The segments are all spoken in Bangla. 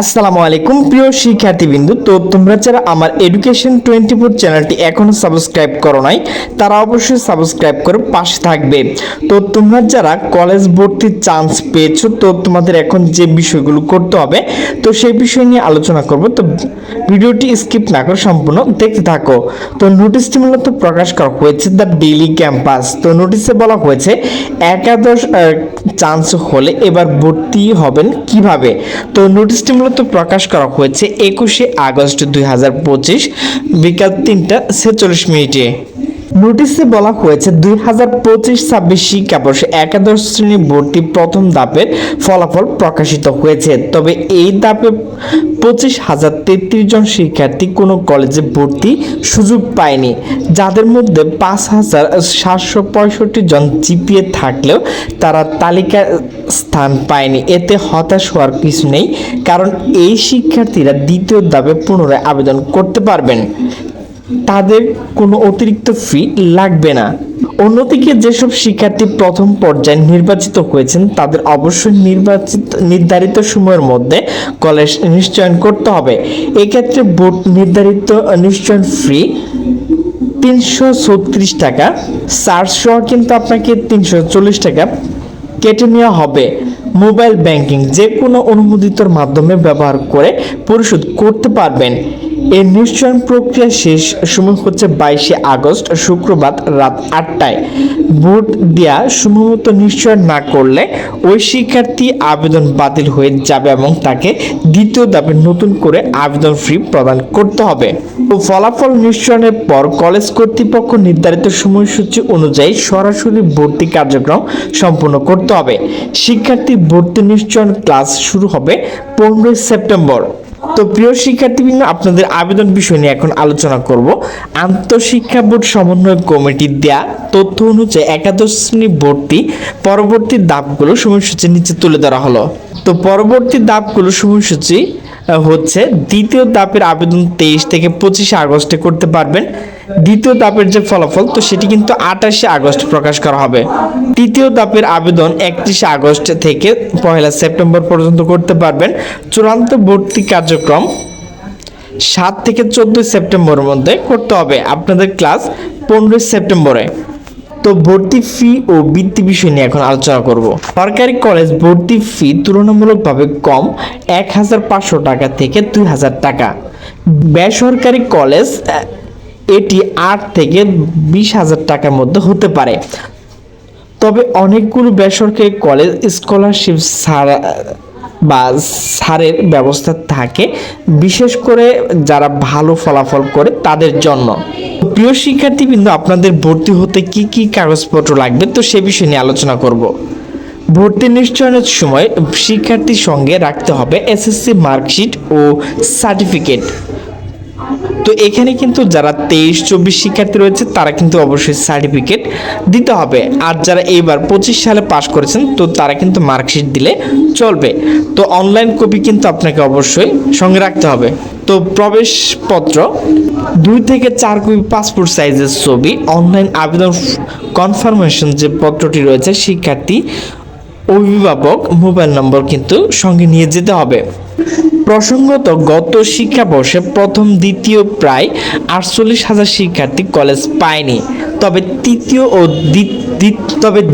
আসসালামু আলাইকুম প্রিয় শিক্ষার্থীবৃন্দ। তো তোমরা যারা আমার এডুকেশন 24 চ্যানেলটি এখনো সাবস্ক্রাইব করো নাই তারা অবশ্যই সাবস্ক্রাইব করে পাশে থাকবে। তো তোমরা যারা কলেজ ভর্তির চান্স পেয়েছো, তো তোমাদের এখন যে বিষয়গুলো করতে হবে তো সেই বিষয় নিয়ে আলোচনা করব। তো ভিডিওটি স্কিপ না করে সম্পূর্ণ দেখতে থাকো। তো নোটিশটি মূলত প্রকাশ করা হয়েছে দ্য ডেইলি ক্যাম্পাস। তো নোটিশে বলা হয়েছে একাদশ চান্স হলে এবার ভর্তি হবেন কিভাবে। তো নোটিশটি মূলত প্রকাশ করা হয়েছে 21শে আগস্ট 2025 বিকাল 3:46। নোটিশে বলা হয়েছে 2025-26 শিক্ষাবর্ষে একাদশ শ্রেণী ভর্তি প্রথম ধাপের ফলাফল প্রকাশিত হয়েছে। তবে এই ধাপে 25,033 জন শিক্ষার্থী কোনো কলেজে ভর্তি সুযোগ পায়নি, যাদের মধ্যে 5,765 জন জিপিএ থাকলেও তারা তালিকায় স্থান পায়নি। এতে হতাশ হওয়ার কিছু নেই, কারণ এই শিক্ষার্থীরা দ্বিতীয় ধাপে পুনরায় আবেদন করতে পারবেন, তাদের কোনো অতিরিক্ত ফি লাগবে না। অন্যদিকে যেসব শিক্ষার্থী প্রথম পর্যায়ে নির্বাচিত হয়েছেন তাদের অবশ্যই নির্ধারিত সময়ের মধ্যে কলেজ নিশ্চয়ন করতে হবে। এক্ষেত্রে বোর্ড নির্ধারিত নিশ্চয়ন ফি 336 টাকা, চার্জ সহ কিন্তু আপনাকে 340 টাকা কেটে নেওয়া হবে। মোবাইল ব্যাংকিং যে কোনো অনুমোদিতর মাধ্যমে ব্যবহার করে পরিশোধ করতে পারবেন। এই নিশ্চয়ন প্রক্রিয়া শেষ সময় হচ্ছে 22শে আগস্ট শুক্রবার রাত 8টায়। ভোট দেওয়া সময়মতো নিশ্চয়ন না করলে ওই শিক্ষার্থী আবেদন বাতিল হয়ে যাবে এবং তাকে দ্বিতীয় ধাপে নতুন করে আবেদন ফি প্রদান করতে হবে। তো ফলাফল নিশ্চয়নের পর কলেজ কর্তৃপক্ষ নির্ধারিত সময়সূচি অনুযায়ী সরাসরি ভর্তি কার্যক্রম সম্পন্ন করতে হবে। শিক্ষার্থী ভর্তি নিশ্চয়ন ক্লাস শুরু হবে 15 সেপ্টেম্বর। তো প্রিয় শিক্ষার্থীবৃন্দ, আপনাদের আবেদন বিষয় নিয়ে এখন আলোচনা করব। আন্তঃশিক্ষা বোর্ড সমন্বয় কমিটির দেয়া তথ্য অনুযায়ী একাদশ শ্রেণী ভর্তি পরবর্তী ধাপগুলো সময়সূচি নিচে তুলে ধরা হলো। তো পরবর্তী ধাপগুলো সময়সূচি হচ্ছে দ্বিতীয় ধাপের আবেদন 23 থেকে 25 আগস্টে করতে পারবেন। দ্বিতীয় ধাপের যে ফলাফল তো সেটি কিন্তু 28শে আগস্ট প্রকাশ করা হবে। তৃতীয় ধাপের আবেদন 31শে আগস্ট থেকে 1 সেপ্টেম্বর পর্যন্ত করতে পারবেন। চূড়ান্ত ভর্তি কার্যক্রম 7 থেকে 14 সেপ্টেম্বরের মধ্যে করতে হবে। আপনাদের ক্লাস 15 সেপ্টেম্বরে। তো ভর্তি ফি ও বৃত্তি বিষয় নিয়ে এখন আলোচনা করব। সরকারি কলেজ ভর্তি ফি তুলনামূলকভাবে কম, 1,500 টাকা থেকে 2,000 টাকা। বেসরকারি কলেজ এটি 8 থেকে 20,000 টাকার মধ্যে হতে পারে। তবে অনেকগুলো বেসরকারি কলেজ স্কলারশিপ ছাড়ের ব্যবস্থা থাকে, বিশেষ করে যারা ভালো ফলাফল করে তাদের জন্য। প্রিয় শিক্ষার্থীবৃন্দ, আপনাদের ভর্তি হতে কি কি কাগজপত্র লাগবে তো সে বিষয় নিয়ে আলোচনা করব। ভর্তি নিশ্চয়নের সময় শিক্ষার্থীর সঙ্গে রাখতে হবে এসএসসি মার্কশিট ও সার্টিফিকেট। তো এখানে কিন্তু যারা 23-24 শিক্ষার্থী রয়েছে তারা কিন্তু অবশ্যই সার্টিফিকেট দিতে হবে, আর যারা এইবার 25 সালে পাশ করেছেন তো তারা কিন্তু মার্কশিট দিলে চলবে। তো অনলাইন কপি কিন্তু আপনাকে অবশ্যই সঙ্গে রাখতে হবে। তো প্রবেশপত্র 2 থেকে 4 কপি পাসপোর্ট সাইজের ছবি, অনলাইন আবেদন কনফার্মেশন যে পত্রটি রয়েছে, শিক্ষার্থী অভিভাবক মোবাইল নম্বর কিন্তু সঙ্গে নিয়ে যেতে হবে। প্রসঙ্গত গত শিক্ষাবর্ষে প্রথম দ্বিতীয় প্রায় 48,000 শিক্ষার্থী কলেজ পায়নি। তবে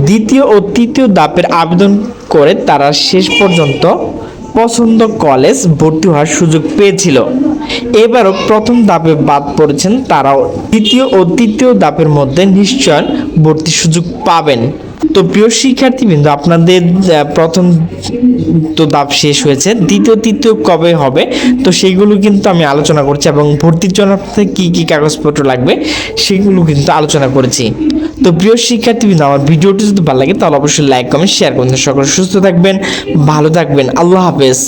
দ্বিতীয় ও তৃতীয় ধাপের আবেদন করে তারা শেষ পর্যন্ত পছন্দ কলেজ ভর্তি হওয়ার সুযোগ পেয়েছিল। এবারও প্রথম ধাপে বাদ পড়েছেন তারাও দ্বিতীয় ও তৃতীয় ধাপের মধ্যে নিশ্চয়ন ভর্তির সুযোগ পাবেন। তো প্রিয় শিক্ষার্থীবৃন্দ, আপনাদের প্রথম তো ধাপ শেষ হয়েছে, দ্বিতীয় তৃতীয় কবে হবে তো সেইগুলো কিন্তু আমি আলোচনা করছি, এবং ভর্তির জন্য আপনাদের কী কী কাগজপত্র লাগবে সেগুলো কিন্তু আলোচনা করেছি। তো প্রিয় শিক্ষার্থীবৃন্দ, আমার ভিডিওটি যদি ভালো লাগে তাহলে অবশ্যই লাইক কমেন্ট শেয়ার করবেন। সকলে সুস্থ থাকবেন, ভালো থাকবেন, আল্লাহ হাফেজ।